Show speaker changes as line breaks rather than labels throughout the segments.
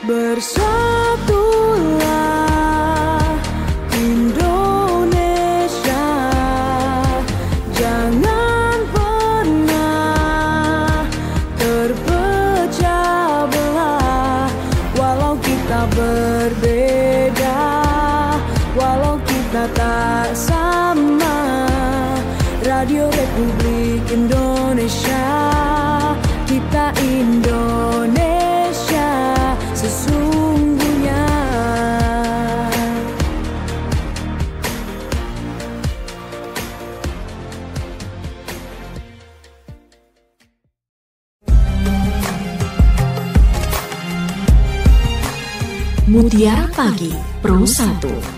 Bersatulah Indonesia, jangan pernah terpecah belah. Walau kita berbeda, walau kita tak sama, Radio Republik Indonesia, kita Indonesia sesungguhnya.
Mutiara Pagi Pro 1.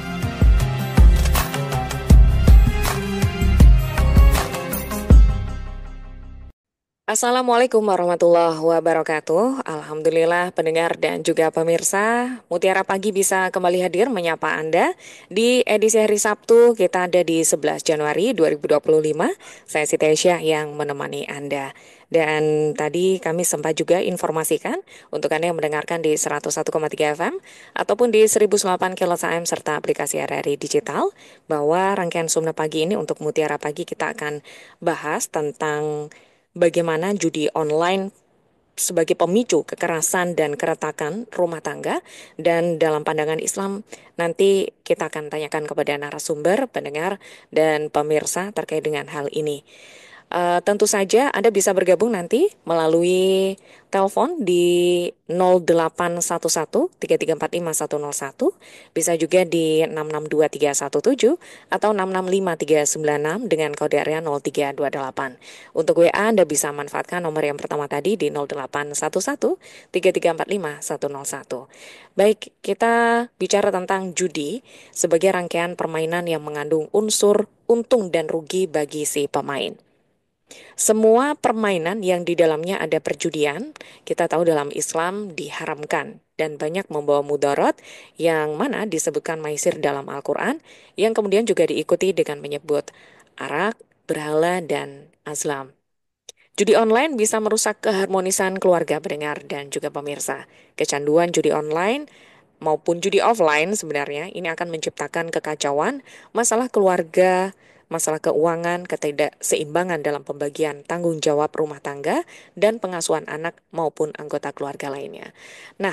Assalamualaikum warahmatullahi wabarakatuh. Alhamdulillah pendengar dan juga pemirsa, Mutiara Pagi bisa kembali hadir menyapa Anda di edisi hari Sabtu. Kita ada di 11 Januari 2025. Saya Siti Aisyah yang menemani Anda. Dan tadi kami sempat juga informasikan untuk Anda yang mendengarkan di 101,3 FM ataupun di 1008 kHz AM serta aplikasi RRI Digital, bahwa rangkaian Sumna Pagi ini untuk Mutiara Pagi kita akan bahas tentang bagaimana judi online sebagai pemicu kekerasan dan keretakan rumah tangga. Dan dalam pandangan Islam, nanti kita akan tanyakan kepada narasumber, pendengar, dan pemirsa terkait dengan hal ini. Tentu saja Anda bisa bergabung nanti melalui telepon di 0811-3345-101, bisa juga di 662-317 atau 665-396 dengan kode area 0328. Untuk WA Anda bisa manfaatkan nomor yang pertama tadi di 0811-3345-101. Baik, kita bicara tentang judi sebagai rangkaian permainan yang mengandung unsur untung dan rugi bagi si pemain. Semua permainan yang di dalamnya ada perjudian, kita tahu dalam Islam diharamkan dan banyak membawa mudarat, yang mana disebutkan maisir dalam Al-Quran, yang kemudian juga diikuti dengan menyebut arak, berhala, dan azlam. Judi online bisa merusak keharmonisan keluarga, pendengar dan juga pemirsa. Kecanduan judi online maupun judi offline sebenarnya ini akan menciptakan kekacauan, masalah keluarga, masalah keuangan, ketidakseimbangan dalam pembagian tanggung jawab rumah tangga, dan pengasuhan anak maupun anggota keluarga lainnya. Nah,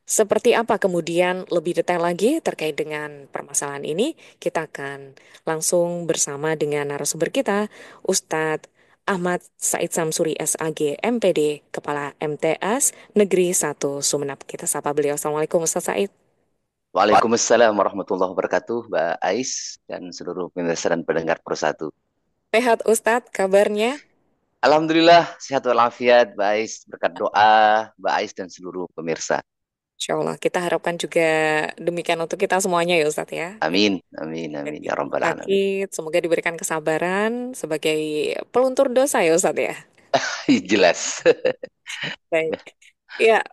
seperti apa kemudian lebih detail lagi terkait dengan permasalahan ini, kita akan langsung bersama dengan narasumber kita, Ustadz Ahmad Said Samsuri SAG MPD, Kepala MTS Negeri 1 Sumeneb. Kita sapa beliau. Assalamualaikum Ustadz Said.
Waalaikumsalam warahmatullahi wabarakatuh, Mbak Ais dan seluruh pemirsa dan pendengar Pro 1.
Sehat Ustadz, kabarnya?
Alhamdulillah, sehat walafiat, Mbak Ais. Berkat doa, Mbak Ais dan seluruh pemirsa.
Insya Allah, kita harapkan juga demikian untuk kita semuanya ya Ustadz ya.
Amin, amin, amin. Ya Rabbal Alamin.
Sakit, semoga diberikan kesabaran sebagai peluntur dosa ya Ustadz ya.
Jelas.
Baik. Ya,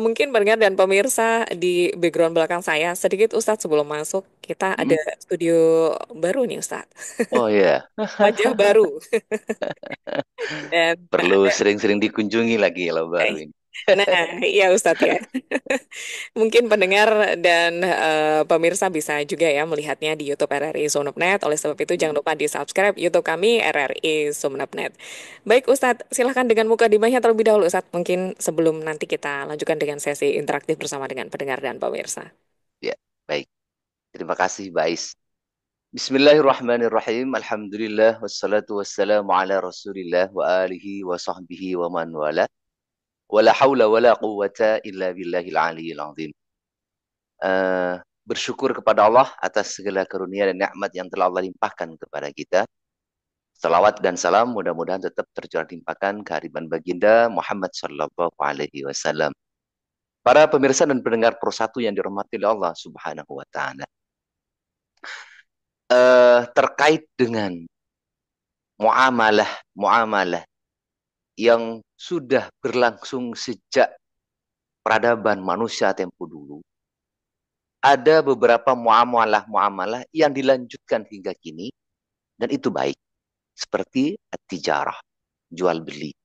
mungkin pendengar dan pemirsa di background belakang saya, sedikit Ustadz sebelum masuk, kita ada studio baru nih Ustadz.
Oh iya.
Wajah baru. Dan
Perlu sering-sering dikunjungi lagi kalau baru ini.
nah, iya Ustadz ya. Mungkin pendengar dan pemirsa bisa juga ya melihatnya di YouTube RRI Sumeneb. Oleh sebab itu jangan lupa di-subscribe YouTube kami RRI Sumeneb. Baik Ustadz, silahkan dengan mukadimahnya terlebih dahulu Ustadz. Mungkin sebelum nanti kita lanjutkan dengan sesi interaktif bersama dengan pendengar dan pemirsa.
Ya, baik. Terima kasih, Mbak Ais. Bismillahirrahmanirrahim. Alhamdulillah wassalatu wassalamu ala Rasulillah wa alihi wa sahbihi wa man wala. Wala haula wala quwwata illa billahil aliyyil azim. Bersyukur kepada Allah atas segala karunia dan nikmat yang telah Allah limpahkan kepada kita. Salawat dan salam mudah-mudahan tetap tercurah limpahkan kehadiran baginda Muhammad sallallahu alaihi wasallam. Para pemirsa dan pendengar Pro 1 yang dirahmati oleh Allah Subhanahu wa taala. Terkait dengan muamalah yang sudah berlangsung sejak peradaban manusia tempo dulu, ada beberapa muamalah yang dilanjutkan hingga kini, dan itu baik. Seperti tijarah, jual beli.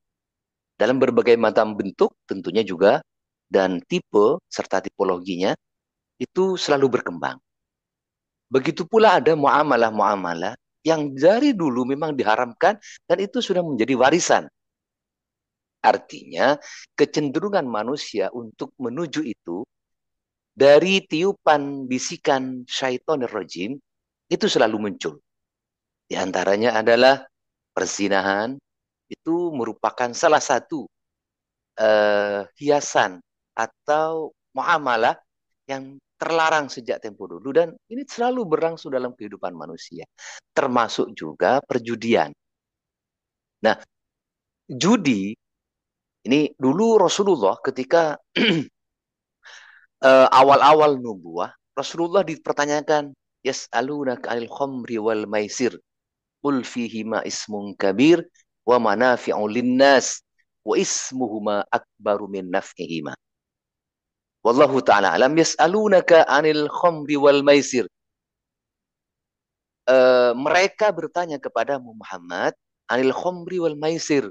Dalam berbagai macam bentuk, tentunya juga dan tipe serta tipologinya itu selalu berkembang. Begitu pula ada muamalah-muamalah yang dari dulu memang diharamkan dan itu sudah menjadi warisan. Artinya kecenderungan manusia untuk menuju itu dari tiupan bisikan syaitonir rajim itu selalu muncul. Di antaranya adalah perzinahan, itu merupakan salah satu hiasan atau muamalah yang terlarang sejak tempo dulu dan ini selalu berlangsung dalam kehidupan manusia. Termasuk juga perjudian. Nah, judi ini dulu Rasulullah ketika awal-awal nubuah, Rasulullah dipertanyakan, yas'alunaka 'anil khamri wal maisir, qul fihima ismun kabir wa manafi'u linnas wa ismuhuma akbaru min naf'ihima. Wallahu ta'ala alam. Yas'alunaka 'anil khamri wal maisir. Mereka bertanya kepada Muhammad 'anil khamri wal maisir,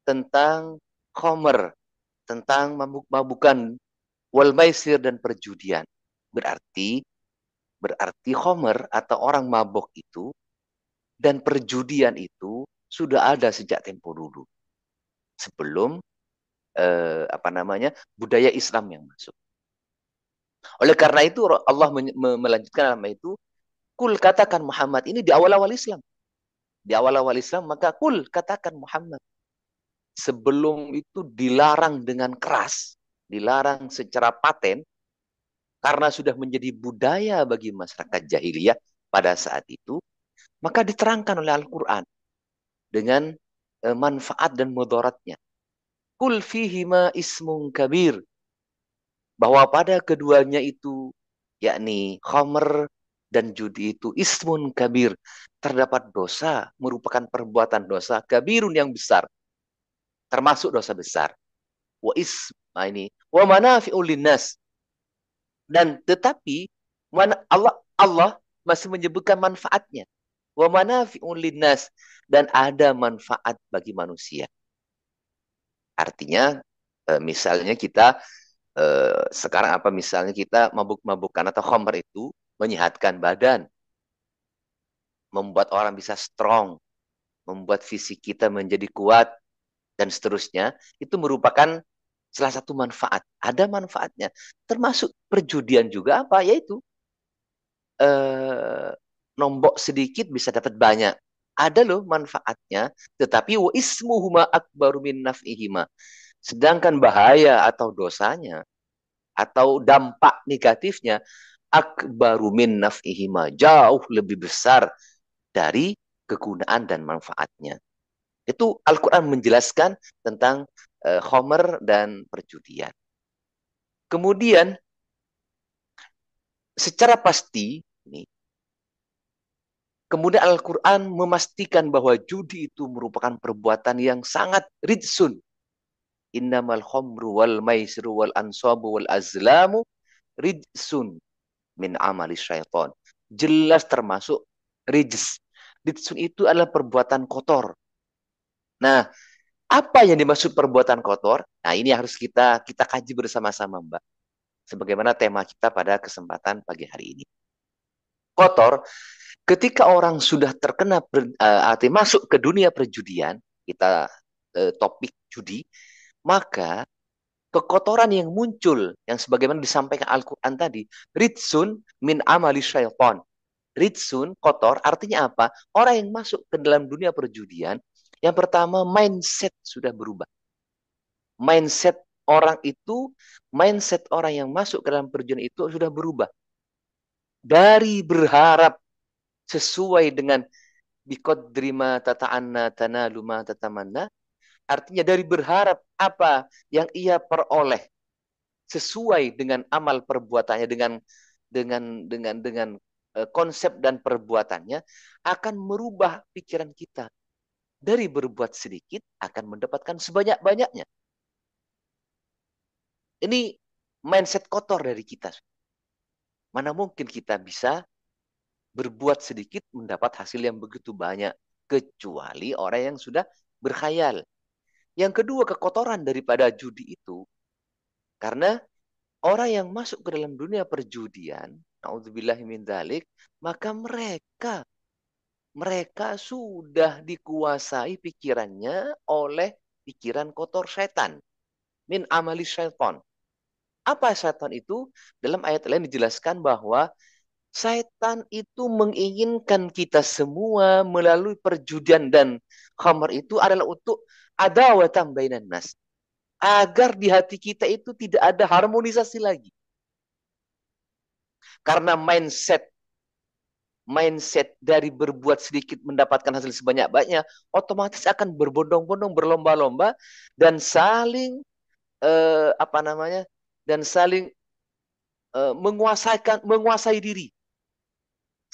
tentang khamr, tentang mabuk-mabukan, wal maisir dan perjudian. Berarti khamr atau orang mabuk itu dan perjudian itu sudah ada sejak tempo dulu. Sebelum budaya Islam yang masuk. Oleh karena itu Allah melanjutkan dalam itu, kul katakan Muhammad, ini di awal-awal Islam. Di awal-awal Islam maka kul katakan Muhammad. Sebelum itu dilarang dengan keras, dilarang secara paten karena sudah menjadi budaya bagi masyarakat jahiliyah pada saat itu, maka diterangkan oleh Al-Qur'an dengan manfaat dan mudaratnya. Kul fihima ismun kabir, bahwa pada keduanya itu, yakni khamr dan judi itu, ismun kabir, terdapat dosa, merupakan perbuatan dosa kabirun yang besar, termasuk dosa besar. Wa manafi'ul linnas, dan tetapi Allah masih menyebutkan manfaatnya. Wa manafi'ul linnas, dan ada manfaat bagi manusia. Artinya misalnya kita sekarang misalnya kita mabuk-mabukan atau khamr itu menyehatkan badan, membuat orang bisa strong, membuat fisik kita menjadi kuat, dan seterusnya. Itu merupakan salah satu manfaat. Ada manfaatnya. Termasuk perjudian juga yaitu nombok sedikit bisa dapat banyak. Ada loh manfaatnya, tetapi wa ismuhuma akbaru min naf'ihima. Sedangkan bahaya atau dosanya atau dampak negatifnya akbaru min naf'ihima, jauh lebih besar dari kegunaan dan manfaatnya. Itu Al-Quran menjelaskan tentang khamr dan perjudian. Kemudian secara pasti kemudian Al-Quran memastikan bahwa judi itu merupakan perbuatan yang sangat rijsun. Innamal khamru wal maisiru wal ansabu wal azlamu rijsun min amali syaitan. Jelas termasuk rijs. Rijsun itu adalah perbuatan kotor. Nah, apa yang dimaksud perbuatan kotor? Nah, ini harus kita kaji bersama-sama, Mbak. Sebagaimana tema kita pada kesempatan pagi hari ini. Kotor, ketika orang sudah terkena masuk ke dunia perjudian, kita topik judi, maka kekotoran yang muncul, yang sebagaimana disampaikan Al-Quran tadi, ritsun min amali syaitan. Ritsun, kotor, artinya apa? Orang yang masuk ke dalam dunia perjudian, yang pertama mindset sudah berubah. Mindset orang yang masuk ke dalam perjudian itu sudah berubah. Dari berharap sesuai dengan biqadri ma tata'anna tanalu ma tatamanna, artinya dari berharap apa yang ia peroleh sesuai dengan amal perbuatannya, dengan konsep dan perbuatannya, akan merubah pikiran kita. Dari berbuat sedikit akan mendapatkan sebanyak-banyaknya. Ini mindset kotor dari kita. Mana mungkin kita bisa berbuat sedikit mendapat hasil yang begitu banyak, kecuali orang yang sudah berkhayal. Yang kedua, kekotoran daripada judi itu Karena orang yang masuk ke dalam dunia perjudian, naudzubillahi min dzalik, maka mereka sudah dikuasai pikirannya oleh pikiran kotor setan. Min amali syaitan. Apa setan itu? Dalam ayat lain dijelaskan bahwa setan itu menginginkan kita semua melalui perjudian dan khamar itu adalah untuk adawatan bainan nas. Agar di hati kita itu tidak ada harmonisasi lagi. Karena mindset dari berbuat sedikit mendapatkan hasil sebanyak-banyak otomatis akan berbondong-bondong, berlomba-lomba dan saling apa namanya? Dan saling menguasai diri,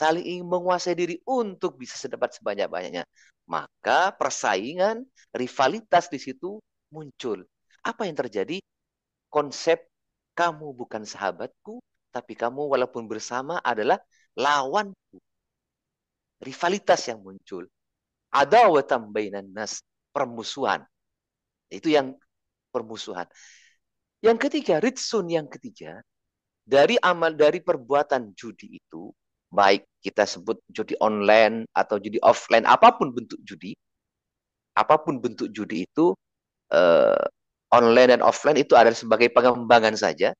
saling ingin menguasai diri untuk bisa sedapat sebanyak-banyaknya. Maka persaingan, rivalitas di situ muncul. Apa yang terjadi? Konsep kamu bukan sahabatku, tapi kamu walaupun bersama adalah lawanku. Rivalitas yang muncul. Adawatan bainan nas, permusuhan. Itu yang permusuhan. Yang ketiga, ritsun yang ketiga, dari perbuatan judi itu, baik kita sebut judi online atau judi offline, apapun bentuk judi itu, eh, online dan offline itu adalah sebagai pengembangan saja.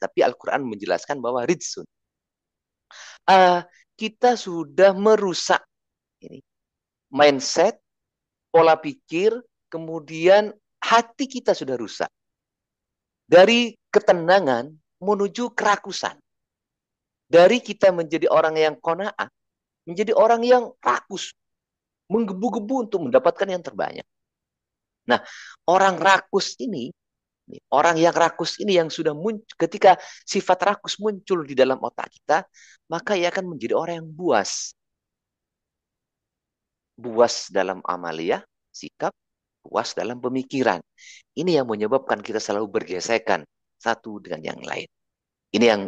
Tapi Al-Quran menjelaskan bahwa ritsun, uh, kita sudah merusak ini mindset, pola pikir, kemudian hati kita sudah rusak. Dari ketenangan menuju kerakusan. Dari kita menjadi orang yang qanaah, menjadi orang yang rakus, menggebu-gebu untuk mendapatkan yang terbanyak. Nah, orang rakus ini, orang yang rakus ini yang sudah muncul, ketika sifat rakus muncul di dalam otak kita, maka ia akan menjadi orang yang buas. Buas dalam amalia, sikap, puas dalam pemikiran. Ini yang menyebabkan kita selalu bergesekan satu dengan yang lain. Ini yang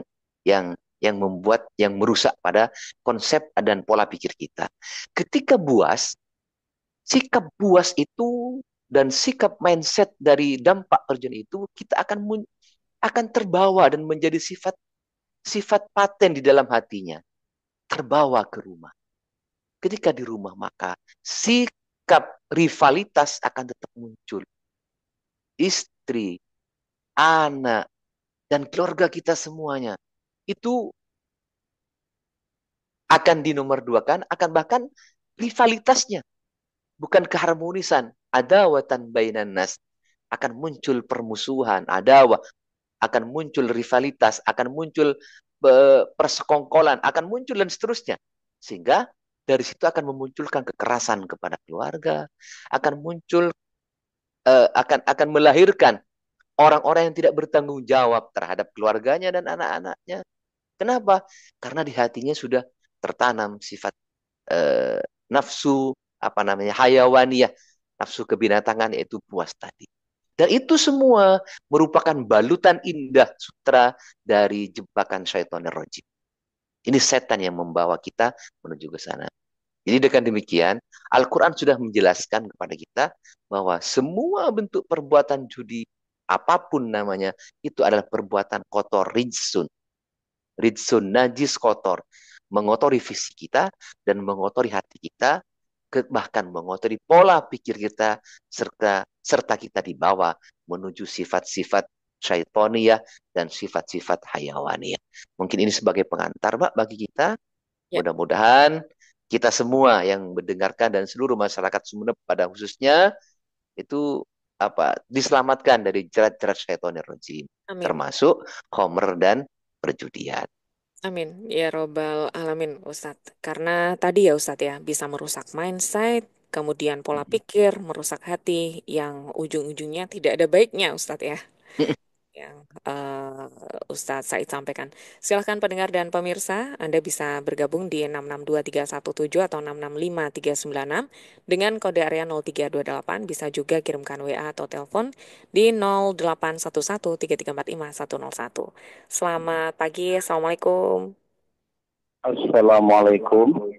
yang membuat, yang merusak pada konsep dan pola pikir kita. Ketika buas, sikap buas itu dan sikap mindset dari dampak kerjaan itu kita akan terbawa dan menjadi sifat paten di dalam hatinya, terbawa ke rumah. Ketika di rumah maka sikap rivalitas akan tetap muncul. Istri, anak, dan keluarga kita semuanya itu akan dinomorduakan, akan bahkan rivalitasnya, bukan keharmonisan. Adawatan bainan nas, akan muncul permusuhan, adawah, akan muncul rivalitas, akan muncul persekongkolan, akan muncul dan seterusnya. Sehingga dari situ akan memunculkan kekerasan kepada keluarga, akan muncul akan melahirkan orang-orang yang tidak bertanggung jawab terhadap keluarganya dan anak-anaknya. Kenapa? Karena di hatinya sudah tertanam sifat nafsu hayawaniyah, nafsu kebinatangan, yaitu puas tadi. Dan itu semua merupakan balutan indah sutra dari jebakan syaitanir rajim. Ini setan yang membawa kita menuju ke sana. Jadi dengan demikian, Al-Quran sudah menjelaskan kepada kita bahwa semua bentuk perbuatan judi, apapun namanya, itu adalah perbuatan kotor, rijsun. Rijsun, najis, kotor. Mengotori fisik kita dan mengotori hati kita, bahkan mengotori pola pikir kita, serta kita dibawa menuju sifat-sifat syaitoniyah dan sifat-sifat hayawaniyah. Mungkin ini sebagai pengantar, Mbak, bagi kita.
Ya.
Mudah-mudahan kita semua yang mendengarkan dan seluruh masyarakat Sumeneb pada khususnya itu diselamatkan dari jerat-jerat syaitonir rajim, termasuk khomer dan perjudian.
Amin, ya robbal alamin Ustadz. Karena tadi ya Ustadz ya, bisa merusak mindset, kemudian pola pikir, merusak hati, yang ujung-ujungnya tidak ada baiknya Ustadz ya. Yang Ustadz Said sampaikan. Silahkan pendengar dan pemirsa, Anda bisa bergabung di 662317 atau 665396 dengan kode area 0328. Bisa juga kirimkan WA atau telepon di 08113345 101. Selamat pagi, Assalamualaikum.
Assalamualaikum.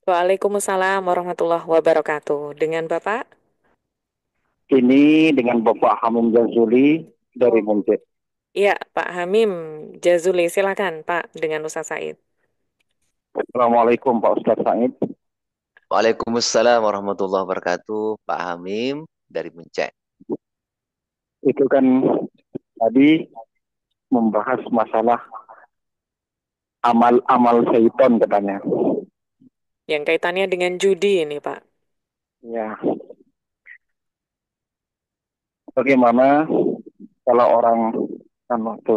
Waalaikumsalam warahmatullahi wabarakatuh. Dengan Bapak?
Ini dengan Bapak Hamim Jazuli dari
Oh,
Munce.
iya, Pak Hamim Jazuli, silakan Pak dengan Ustaz Said.
Assalamualaikum Pak Ustadz Said.
Waalaikumsalam warahmatullahi wabarakatuh. Pak Hamim dari Muncek.
Itu kan tadi membahas masalah amal-amal syaitan katanya.
Yang kaitannya dengan judi ini, Pak.
Ya, bagaimana kalau orang kan waktu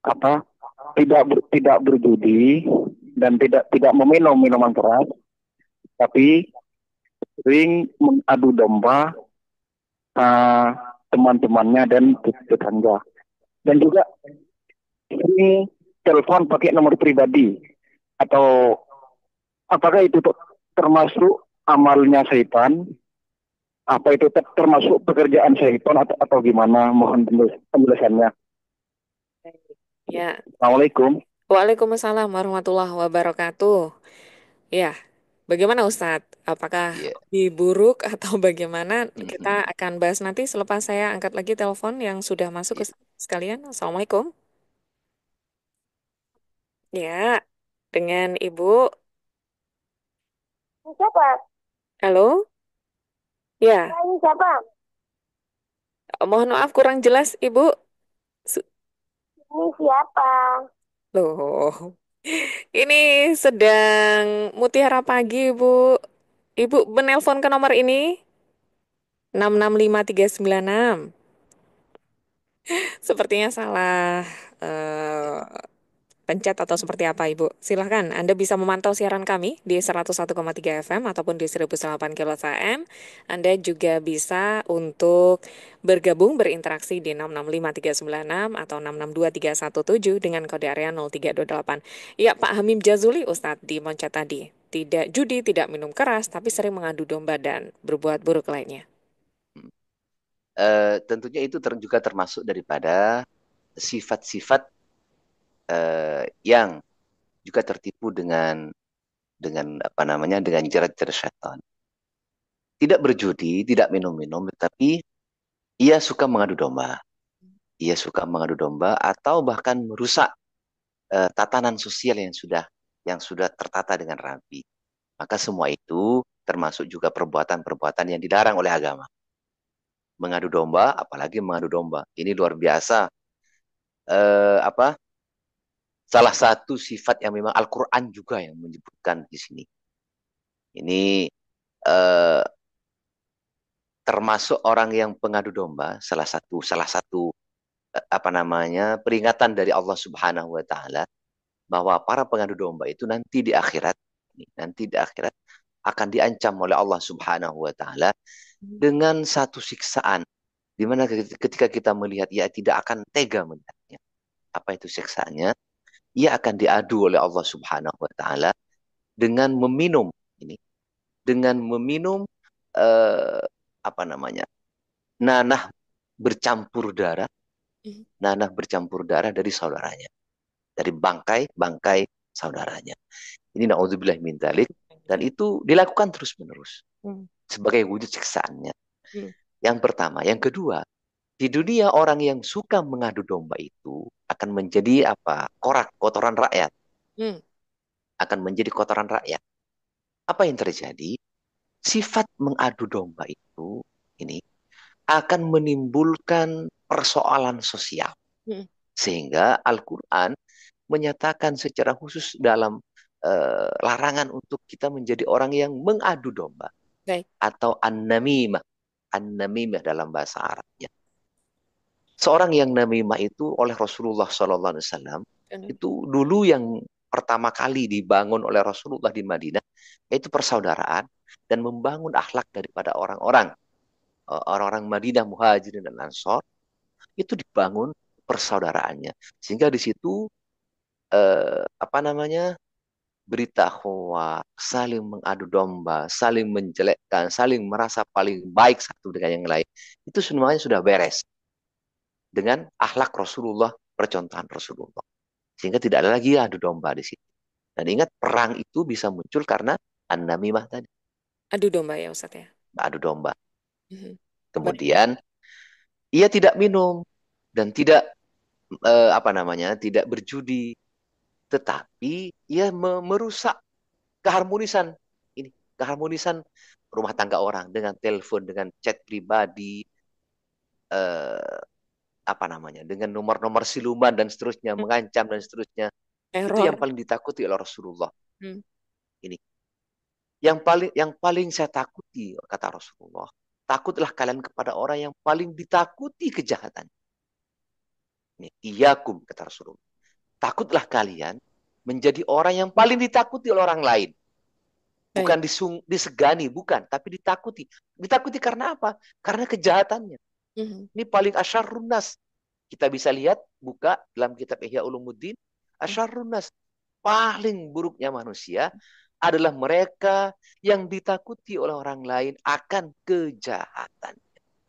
apa tidak berjudi dan tidak meminum minuman keras, tapi sering mengadu domba uh, teman-temannya dan tetangga, dan juga sering telepon pakai nomor pribadi, atau apakah itu termasuk amalnya syaitan? Apa itu termasuk pekerjaan syaitan atau gimana? Mohon penjelasannya.
Ya,
Assalamualaikum.
Waalaikumsalam warahmatullahi wabarakatuh. Ya, bagaimana Ustadz? Apakah
Iya.
lebih buruk atau bagaimana? Kita
Mhm.
akan bahas nanti selepas saya angkat lagi telepon yang sudah masuk ke
Iya.
sekalian. Assalamualaikum. Ya, dengan Ibu.
Siapa?
Halo? Ya,
Ini siapa?
mohon maaf kurang jelas Ibu.
Ini siapa?
Loh, ini sedang Mutiara Pagi, Ibu. Ibu menelpon ke nomor ini 665 396. Sepertinya salah eh, pencet atau seperti apa, Ibu. Silahkan, Anda bisa memantau siaran kami di 101,3 FM ataupun di 1008 kHz AM. Anda juga bisa untuk bergabung berinteraksi di 665 396 atau 662 317 dengan kode area 0328. Ya, Pak Hamim Jazuli, Ustadz di Moncet tadi. Tidak judi, tidak minum keras, tapi sering mengadu domba dan berbuat buruk lainnya.
Tentunya itu juga termasuk daripada sifat-sifat yang juga tertipu dengan apa namanya, dengan jerat-jerat syaitan. Tidak berjudi, tidak minum-minum, tetapi ia suka mengadu domba. Ia suka mengadu domba atau bahkan merusak tatanan sosial yang sudah tertata dengan rapi. Maka semua itu termasuk juga perbuatan-perbuatan yang dilarang oleh agama. Mengadu domba, apalagi mengadu domba. Ini luar biasa. Apa? Salah satu sifat yang memang Al-Quran juga yang menyebutkan di sini. Ini eh, termasuk orang yang pengadu domba. Salah satu apa namanya, peringatan dari Allah Subhanahu Wa Taala bahwa para pengadu domba itu nanti di akhirat akan diancam oleh Allah Subhanahu Wa Taala dengan satu siksaan, di mana ketika kita melihat, ia tidak akan tega melihatnya. Apa itu siksaannya? Ia akan diadu oleh Allah Subhanahu Wa Taala dengan meminum ini, dengan meminum eh, apa namanya, nanah bercampur darah, nanah bercampur darah dari saudaranya, dari bangkai saudaranya. Ini naudzubillah min dzalik, dan itu dilakukan terus-menerus sebagai wujud siksaannya. Yang pertama, yang kedua, di dunia orang yang suka mengadu domba itu akan menjadi apa? Kotoran rakyat. Akan menjadi kotoran rakyat. Apa yang terjadi? Sifat mengadu domba itu ini akan menimbulkan persoalan sosial. Sehingga Al-Quran menyatakan secara khusus dalam larangan untuk kita menjadi orang yang mengadu domba.
Baik.
Atau an-namimah. An-namimah dalam bahasa Arabnya. Seorang yang namimah itu oleh Rasulullah SAW itu dulu yang pertama kali dibangun oleh Rasulullah di Madinah, yaitu persaudaraan dan membangun akhlak daripada orang-orang Madinah, Muhajirin dan Ansor. Itu dibangun persaudaraannya, sehingga di situ apa namanya, berita hoak, saling mengadu domba, saling menjelekkan, saling merasa paling baik satu dengan yang lain, itu semuanya sudah beres dengan akhlak Rasulullah, percontohan Rasulullah. Sehingga tidak ada lagi adu domba di situ. Dan ingat, perang itu bisa muncul karena an-namimah tadi.
Adu domba ya Ustadz ya.
Adu domba.
Baik.
Kemudian, ia tidak minum. dan tidak tidak berjudi, tetapi ia merusak keharmonisan keharmonisan rumah tangga orang dengan telepon, dengan chat pribadi, eh, dengan nomor-nomor siluman dan seterusnya,
Hmm.
mengancam dan seterusnya. Itu yang
Error.
paling ditakuti oleh Rasulullah.
Hmm.
Ini yang paling saya takuti, kata Rasulullah. Takutlah kalian kepada orang yang paling ditakuti kejahatan. Ini iyakum, kata Rasulullah. Takutlah kalian menjadi orang yang paling ditakuti oleh orang lain.
Baik.
Bukan disegani, bukan, tapi ditakuti. Ditakuti karena apa? Karena kejahatannya.
Hmm.
Ini paling asyarrun nas. Kita bisa lihat, buka dalam kitab Ihya Ulumuddin, asyarrun nas. Paling buruknya manusia adalah mereka yang ditakuti oleh orang lain akan kejahatan.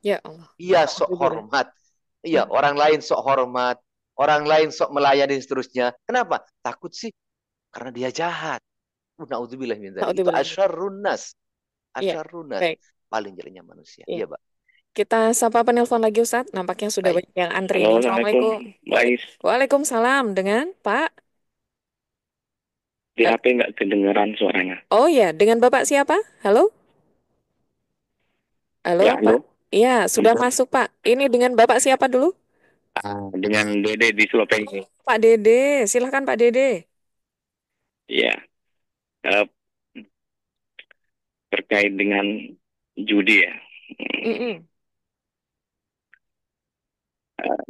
Ya Allah.
Ia sok
Alhamdulillah.
hormat. Iya, orang lain sok hormat. Orang lain sok melayani dan seterusnya. Kenapa? Takut sih. Karena dia jahat. Na'udzubillah min dzalik. Itu
Alhamdulillah.
asyarrun nas.
Iya.
Asyarrun nas.
Baik.
Paling jeleknya manusia.
Iya.
Iya, Pak.
Kita sapa penelpon lagi Ustadz. Nampaknya sudah
Baik.
banyak yang antri
Halo,
nih.
Assalamualaikum.
Assalamualaikum.
Baik,
Waalaikumsalam. Dengan Pak?
di HP nggak kedengeran suaranya.
Oh ya, dengan Bapak siapa? Halo? Halo,
Ya,
Pak?
halo.
Iya, sudah masuk, Pak. Ini dengan Bapak siapa dulu?
Dengan Dede di Sulawesi ini.
Pak Dede. Silahkan Pak Dede.
Ya, eh, terkait dengan judi ya.
Mm-mm.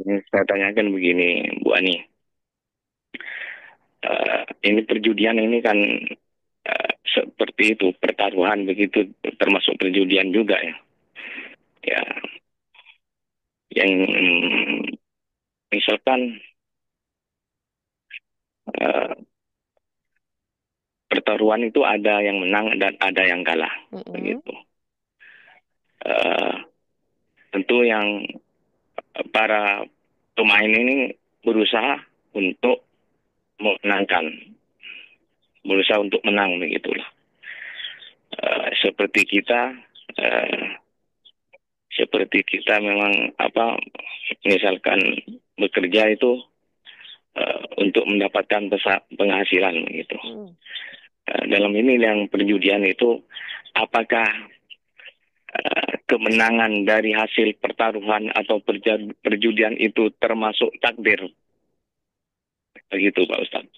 Ini saya tanyakan begini, Bu Ani. Ini perjudian ini kan seperti itu, pertaruhan begitu, termasuk perjudian juga ya. Ya, yang misalkan eh, pertaruhan itu ada yang menang dan ada yang kalah,
Mm-mm.
begitu. Tentu yang para pemain ini berusaha untuk berusaha untuk menang begitulah. Seperti kita, memang misalkan bekerja itu untuk mendapatkan penghasilan begitu. Dalam ini yang perjudian itu, apakah kemenangan dari hasil pertaruhan atau perjudian itu termasuk takdir? Begitu Pak Ustadz.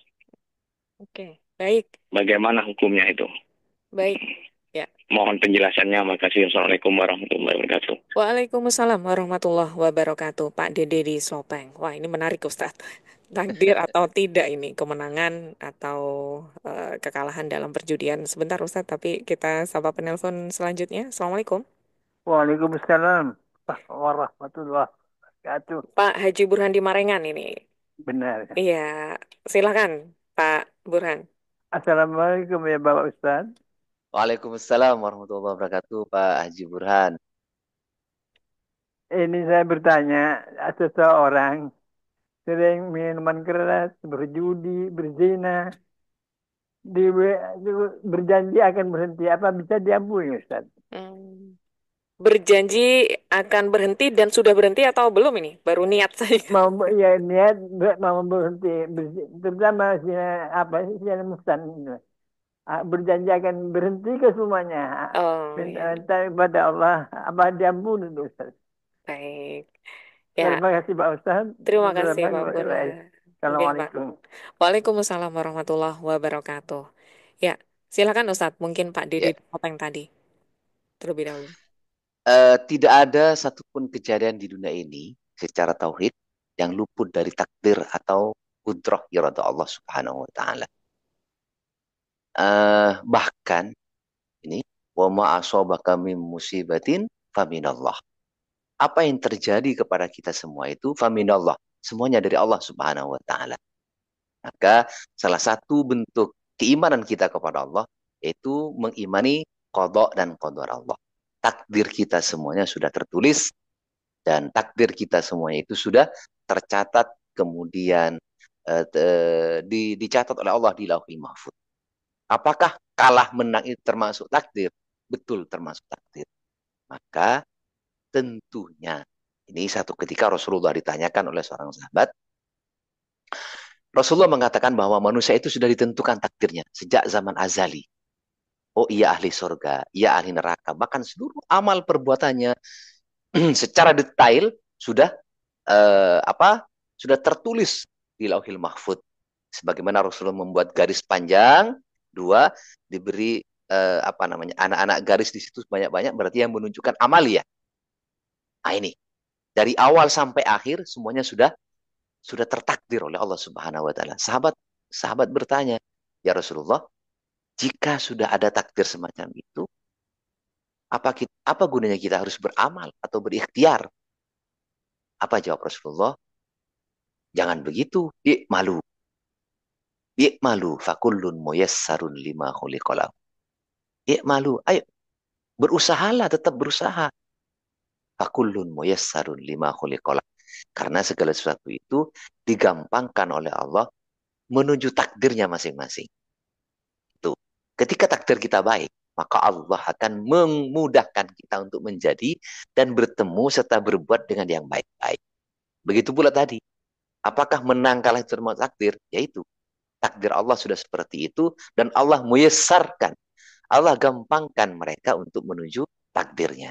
Oke, baik.
Bagaimana hukumnya itu?
Baik. Ya.
Mohon penjelasannya. Makasih. Assalamualaikum warahmatullahi wabarakatuh.
Waalaikumsalam warahmatullahi wabarakatuh. Pak Dede di Sopeng. Wah, ini menarik Ustadz. Takdir atau tidak ini, kemenangan atau kekalahan dalam perjudian. Sebentar Ustadz, tapi kita sapa penelpon selanjutnya. Assalamualaikum.
Waalaikumsalam warahmatullahi wabarakatuh.
Pak Haji Burhan di Marengan ini.
Benar.
Iya, silakan Pak Burhan.
Assalamualaikum ya Bapak Ustaz.
Waalaikumsalam warahmatullahi wabarakatuh, Pak Haji Burhan.
Ini saya bertanya, seseorang sering minuman keras, berjudi, berzina, berjanji akan berhenti. Apa bisa diampuni Ustaz?
Berjanji akan berhenti dan sudah berhenti atau belum ini? Baru niat saja.
Ya niat mau berhenti, terutama zina mustan. Berjanji akan berhenti ke semuanya. Minta kepada Allah apa diampuni Ustaz.
Baik. Ya.
Terima kasih Pak Ustaz.
Terima kasih Pak Burhan.
Assalamualaikum.
Waalaikumsalam warahmatullahi wabarakatuh. Ya, silakan Ustadz. Mungkin Pak Dede apa yang tadi terlebih dahulu.
Tidak ada satupun kejadian di dunia ini secara tauhid yang luput dari takdir atau kudrah irada Allah Subhanahu wa taala. Bahkan ini wa ma asabaka min musibatin faminallah. Apa yang terjadi kepada kita semua itu faminallah. Semuanya dari Allah Subhanahu wa taala. Maka salah satu bentuk keimanan kita kepada Allah yaitu mengimani qada dan qadar Allah. Takdir kita semuanya sudah tertulis dan takdir kita semuanya itu sudah tercatat, kemudian dicatat oleh Allah di Lauhul Mahfuz. Apakah kalah menang itu termasuk takdir? Betul, termasuk takdir. Maka tentunya Ini satu ketika Rasulullah ditanyakan oleh seorang sahabat. Rasulullah mengatakan bahwa manusia itu sudah ditentukan takdirnya sejak zaman azali. Oh, ia ahli surga, ia ahli neraka. Bahkan seluruh amal perbuatannya secara detail sudah apa? Sudah tertulis di Lauhil Mahfud. Sebagaimana Rasulullah membuat garis panjang, dua diberi apa namanya? Anak-anak garis di situ banyak-banyak berarti yang menunjukkan amalia. Nah, ini dari awal sampai akhir semuanya sudah tertakdir oleh Allah Subhanahu wa taala. Sahabat sahabat bertanya, "Ya Rasulullah, jika sudah ada takdir semacam itu, apa gunanya kita harus beramal atau berikhtiar?" Apa jawab Rasulullah? Jangan begitu. Malu. Malu fakullun muyassarun lima khuliqalahu. Malu. Ayo berusahalah, tetap berusaha. Fakullun muyassarun lima khuliqalahu. Karena segala sesuatu itu digampangkan oleh Allah menuju takdirnya masing-masing. Itu. Ketika takdir kita baik, maka Allah akan memudahkan kita untuk menjadi dan bertemu serta berbuat dengan yang baik-baik. Begitu pula tadi. Apakah menang kalah itu termasuk takdir? Yaitu takdir Allah sudah seperti itu dan Allah muyasarkan. Allah gampangkan mereka untuk menuju takdirnya.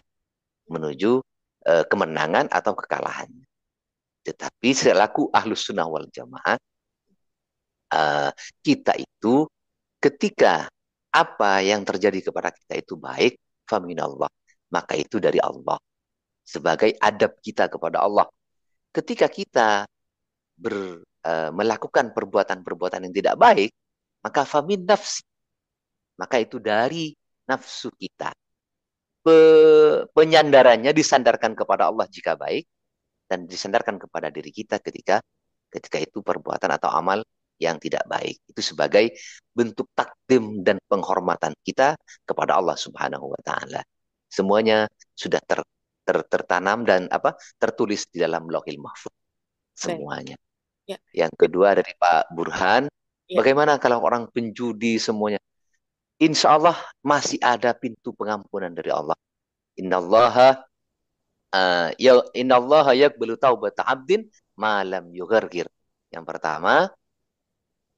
Menuju kemenangan atau kekalahan. Tetapi selaku ahlus sunnah wal jamaah, kita itu ketika apa yang terjadi kepada kita itu baik, faminallah, maka itu dari Allah. Sebagai adab kita kepada Allah. Ketika kita melakukan perbuatan-perbuatan yang tidak baik, maka famin nafsi. Maka itu dari nafsu kita. Penyandarannya disandarkan kepada Allah jika baik, dan disandarkan kepada diri kita ketika itu perbuatan atau amal yang tidak baik. Itu sebagai bentuk takdim dan penghormatan kita kepada Allah Subhanahu wa taala. Semuanya sudah tertanam dan tertulis di dalam Lauhil Mahfuz. Semuanya. Ya. Yang kedua dari Pak Burhan, bagaimana kalau orang penjudi semuanya? Insya Allah masih ada pintu pengampunan dari Allah. Innallaha yaqbalu taubata 'abdin ma lam yughargir. Yang pertama,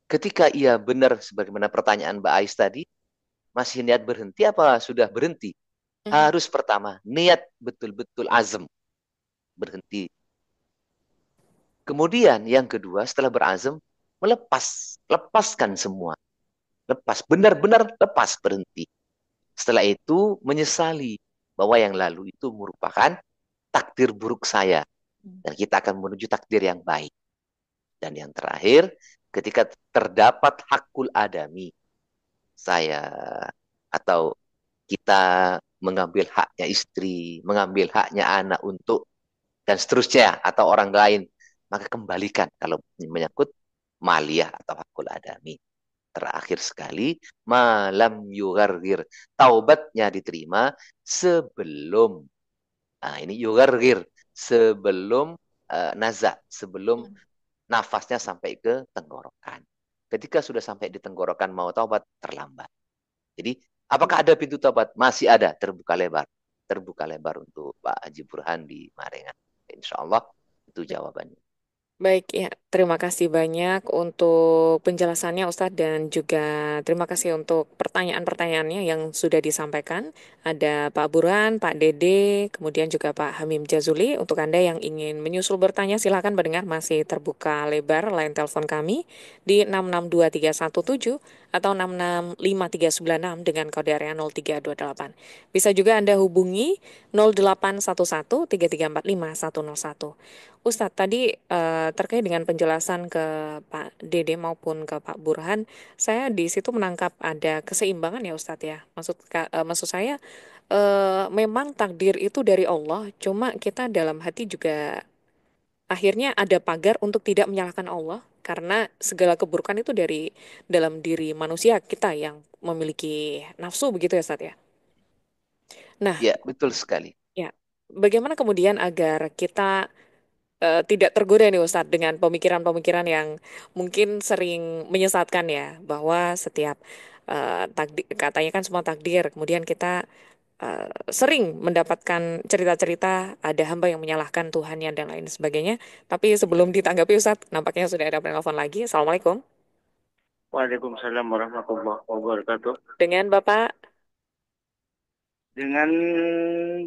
ketika ia benar sebagaimana pertanyaan Mbak Ais tadi, masih niat berhenti apa sudah berhenti? Harus pertama niat betul-betul azam berhenti. Kemudian yang kedua setelah berazam lepaskan semua. Benar-benar lepas, berhenti. Setelah itu menyesali bahwa yang lalu itu merupakan takdir buruk saya. Dan kita akan menuju takdir yang baik. Dan yang terakhir, ketika terdapat hakul adami, saya atau kita mengambil haknya istri, mengambil haknya anak untuk, dan seterusnya, atau orang lain, maka kembalikan kalau menyangkut maliyah atau hakul adami. Terakhir sekali, malam yugargir. Taubatnya diterima sebelum, ini yugargir, sebelum nazak, sebelum nafasnya sampai ke tenggorokan. Ketika sudah sampai di tenggorokan mau taubat, terlambat. Jadi, apakah ada pintu taubat? Masih ada, terbuka lebar. Terbuka lebar untuk Pak Haji Burhan di Marengan. Insya Allah, itu jawabannya.
Baik, ya, terima kasih banyak untuk penjelasannya Ustadz dan juga terima kasih untuk pertanyaan-pertanyaannya yang sudah disampaikan. Ada Pak Burhan, Pak Dede, kemudian juga Pak Hamim Jazuli. Untuk Anda yang ingin menyusul bertanya, silakan mendengar masih terbuka lebar line telepon kami di 662317 atau 665396 dengan kode area 0328. Bisa juga Anda hubungi 0811 3345 101. Ustadz, tadi terkait dengan penjelasan ke Pak Dede maupun ke Pak Burhan, saya di situ menangkap ada keseimbangan ya Ustadz ya. Maksud saya memang takdir itu dari Allah, cuma kita dalam hati juga akhirnya ada pagar untuk tidak menyalahkan Allah karena segala keburukan itu dari dalam diri manusia kita yang memiliki nafsu begitu ya Ustadz ya. Nah,
ya betul sekali.
Ya, bagaimana kemudian agar kita tidak tergoda nih Ustadz dengan pemikiran-pemikiran yang mungkin sering menyesatkan ya bahwa setiap takdir katanya kan semua takdir kemudian kita sering mendapatkan cerita-cerita ada hamba yang menyalahkan Tuhannya dan lain sebagainya. Tapi sebelum ditanggapi Ustadz, nampaknya sudah ada penelpon lagi. Assalamualaikum.
Waalaikumsalam warahmatullahi wabarakatuh.
Dengan Bapak,
Dengan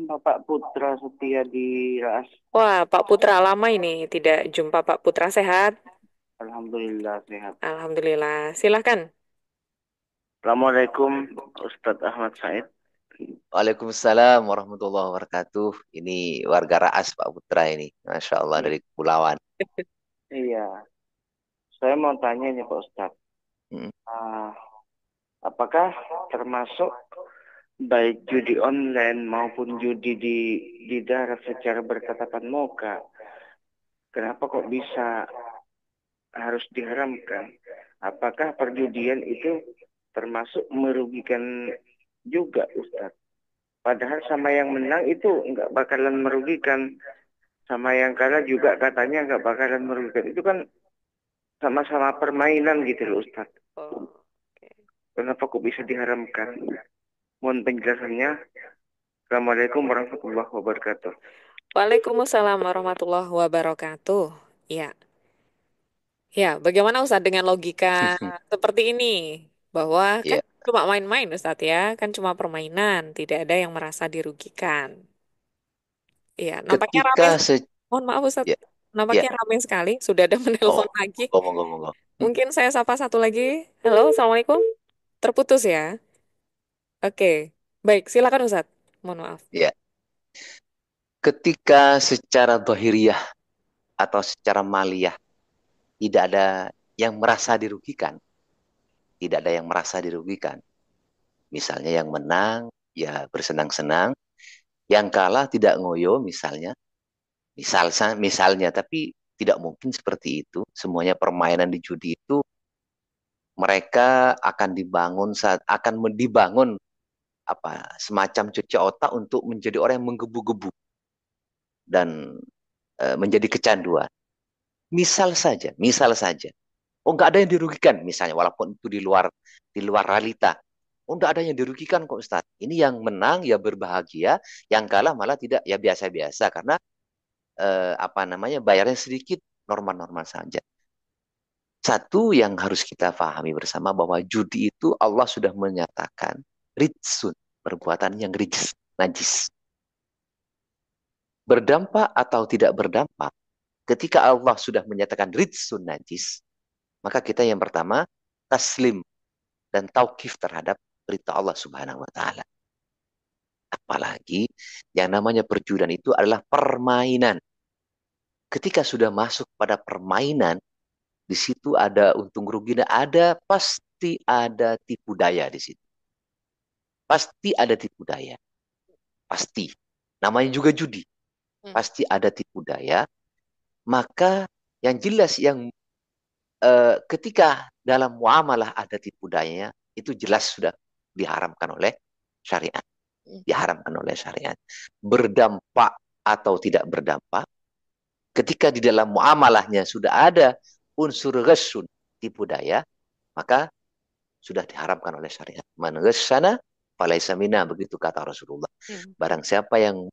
Bapak Putra Setia di Raas.
wah Pak Putra lama ini tidak jumpa Pak Putra sehat.
Alhamdulillah sehat.
Alhamdulillah. Silahkan.
Assalamualaikum Ustadz Ahmad Said.
Waalaikumsalam warahmatullahi wabarakatuh. Ini warga Raas Pak Putra ini. Masya Allah dari Kepulauan.
Iya, saya mau tanya nih Pak Ustadz.
Hmm.
Apakah termasuk baik judi online maupun judi di darat secara bertatapan muka? Kenapa kok bisa harus diharamkan? Apakah perjudian itu termasuk merugikan juga Ustadz? Padahal sama yang menang itu nggak bakalan merugikan. Sama yang kalah juga katanya nggak bakalan merugikan. Itu kan sama-sama permainan gitu loh Ustadz. Kenapa kok bisa diharamkan? Mohon penjelasannya. Assalamualaikum warahmatullahi wabarakatuh.
Waalaikumsalam warahmatullahi wabarakatuh. Ya. Ya, bagaimana Ustadz dengan logika seperti ini? Bahwa kan
Ya,
cuma main-main Ustadz ya, kan cuma permainan, tidak ada yang merasa dirugikan. Iya, nampaknya
ketika
ramai.
se
Mohon maaf Ustadz,
ya, ya.
nampaknya ramai sekali. Sudah ada
Oh,
menelpon lagi.
monggo, monggo.
Mungkin saya sapa satu lagi. Halo, Assalamualaikum. Terputus ya? Oke, baik. Silakan Ustadz. Mohon maaf.
Ya, ketika secara dohiriyah atau secara maliyah tidak ada yang merasa dirugikan, tidak ada yang merasa dirugikan. Misalnya yang menang ya bersenang-senang, yang kalah tidak ngoyo misalnya. Misalnya, tapi tidak mungkin seperti itu. Semuanya permainan di judi itu mereka akan dibangun apa semacam cuci otak untuk menjadi orang yang menggebu-gebu dan menjadi kecanduan. Misal saja. Oh, nggak ada yang dirugikan misalnya, walaupun itu di luar realita. Oh, nggak ada yang dirugikan kok Ustaz. Ini yang menang ya berbahagia, yang kalah malah tidak ya biasa-biasa karena apa namanya bayarnya sedikit, normal-normal saja. Satu yang harus kita pahami bersama bahwa judi itu Allah sudah menyatakan ritsun, perbuatan yang rijis, najis. Berdampak atau tidak berdampak, ketika Allah sudah menyatakan ritsun najis, maka kita yang pertama taslim dan taukif terhadap perintah Allah Subhanahu wa taala. Apalagi yang namanya perjudian itu adalah permainan. Ketika sudah masuk pada permainan, di situ ada untung ruginya, pasti ada tipu daya di situ. Pasti ada tipu daya. Pasti. Namanya juga judi. Pasti ada tipu daya. Maka yang jelas ketika dalam muamalah ada tipu dayanya, itu jelas sudah diharamkan oleh syariat. Diharamkan oleh syariat. Berdampak atau tidak berdampak, ketika di dalam muamalahnya sudah ada unsur ghasun, tipu daya, maka sudah diharamkan oleh syariat. Man ghasyana falaysa minna, begitu kata Rasulullah. Barang siapa yang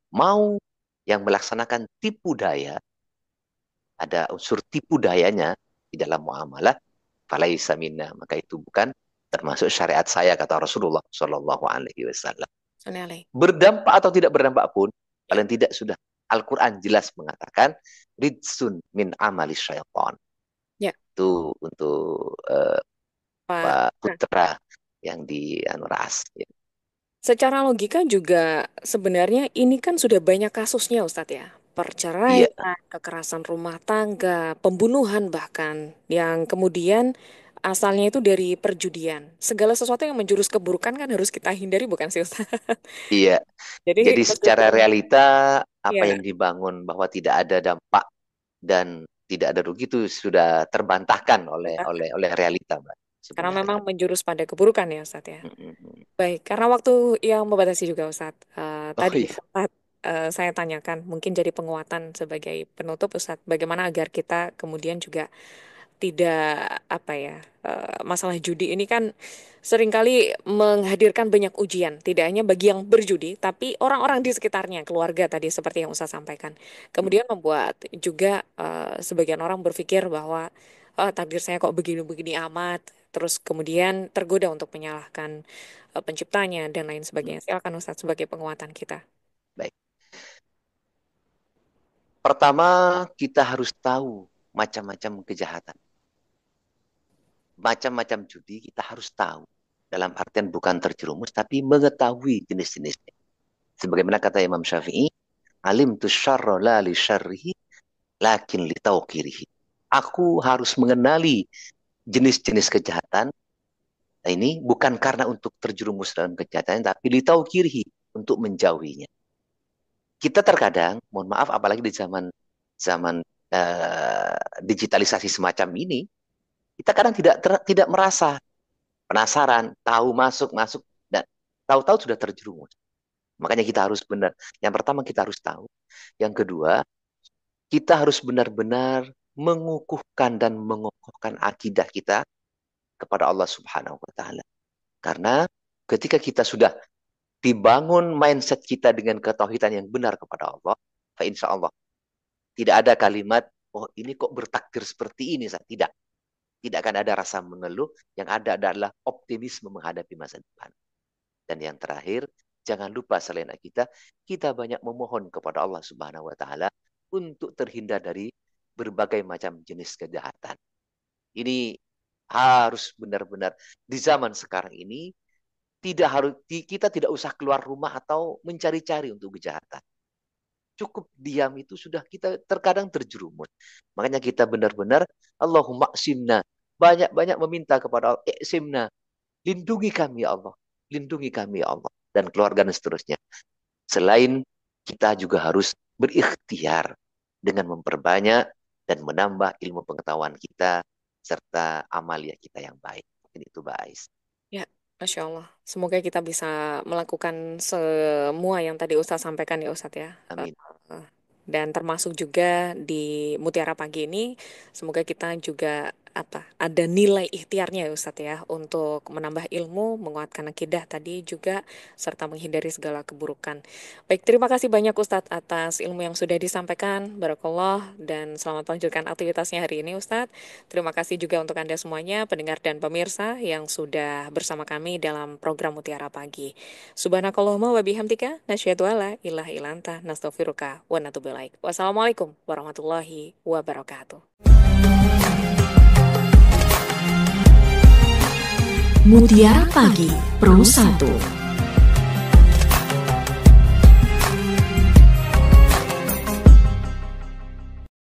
melaksanakan tipu daya, ada unsur tipu dayanya di dalam muamalah, falaysa minna, maka itu bukan termasuk syariat saya, kata Rasulullah Shallallahu Alaihi Wasallam. Berdampak atau tidak berdampak pun, paling tidak sudah Al-Quran jelas mengatakan ridsun min amali syaitan. Ya. Itu untuk Pak Putra yang di Raas. Ya.
Secara logika juga sebenarnya ini kan sudah banyak kasusnya Ustadz ya. Perceraian, kekerasan rumah tangga, pembunuhan bahkan, yang kemudian asalnya itu dari perjudian. Segala sesuatu yang menjurus keburukan kan harus kita hindari, bukan sih Ustaz?
Iya. Jadi secara realita apa yang dibangun bahwa tidak ada dampak dan tidak ada rugi itu sudah terbantahkan oleh realita, Mbak.
Karena memang menjurus pada keburukan ya Ustadz ya. Baik, karena waktu yang membatasi juga Ustadz. Tadi sempat saya tanyakan, mungkin jadi penguatan sebagai penutup Ustadz, bagaimana agar kita kemudian juga tidak masalah judi ini kan seringkali menghadirkan banyak ujian, tidak hanya bagi yang berjudi, tapi orang-orang di sekitarnya, keluarga tadi seperti yang Ustaz sampaikan. Kemudian membuat juga sebagian orang berpikir bahwa takdir saya kok begini-begini amat, terus kemudian tergoda untuk menyalahkan penciptanya dan lain sebagainya. Silakan Ustaz sebagai penguatan kita.
Baik. Pertama, kita harus tahu macam-macam kejahatan. Macam-macam judi kita harus tahu. Dalam artian bukan terjerumus, tapi mengetahui jenis-jenisnya. Sebagaimana kata Imam Syafi'i, alim tu syarra la li syarrihi, lakin li tauqirihi. Aku harus mengenali jenis-jenis kejahatan. Nah, ini bukan karena untuk terjerumus dalam kejahatan, tapi li tauqirihi, untuk menjauhinya. Kita terkadang, mohon maaf, apalagi di zaman digitalisasi semacam ini, kita kadang tidak merasa penasaran, tahu masuk, dan tahu-tahu sudah terjerumus. Makanya kita harus benar. Yang pertama kita harus tahu. Yang kedua, kita harus benar-benar mengukuhkan dan mengokohkan akidah kita kepada Allah Subhanahu wa Ta'ala. Karena ketika kita sudah dibangun mindset kita dengan ketauhidan yang benar kepada Allah, insya Allah tidak ada kalimat, oh ini kok bertakdir seperti ini. Tidak. Tidak akan ada rasa mengeluh, yang ada adalah optimisme menghadapi masa depan. Dan yang terakhir, jangan lupa selain kita banyak memohon kepada Allah Subhanahu wa Ta'ala untuk terhindar dari berbagai macam jenis kejahatan. Ini harus benar-benar di zaman sekarang ini kita tidak usah keluar rumah atau mencari-cari untuk kejahatan. Cukup diam itu sudah kita terkadang terjerumus. Makanya kita benar-benar Allahumma qsimna, banyak-banyak meminta kepada Allah, iqsimna, lindungi kami ya Allah, lindungi kami ya Allah, dan keluarga dan seterusnya. Selain kita juga harus berikhtiar dengan memperbanyak dan menambah ilmu pengetahuan kita serta amalia kita yang baik. Ini itu Ais.
Ya, Masya Allah. Semoga kita bisa melakukan semua yang tadi Ustaz sampaikan ya Ustaz ya.
Amin.
Dan termasuk juga di Mutiara Pagi ini, semoga kita juga ada nilai ikhtiarnya ya Ustadz ya, untuk menambah ilmu, menguatkan akidah tadi juga, serta menghindari segala keburukan. Baik, terima kasih banyak Ustadz atas ilmu yang sudah disampaikan. Barakallah, dan selamat melanjutkan aktivitasnya hari ini Ustadz. Terima kasih juga untuk Anda semuanya, pendengar dan pemirsa yang sudah bersama kami dalam program Mutiara Pagi. Subhanakallahumma wa bihamdika, nasyhadu alla ilaha illa anta, nastaghfiruka wa natubu ilaik. Wassalamualaikum warahmatullahi wabarakatuh.
Mutiara Pagi Pro 1.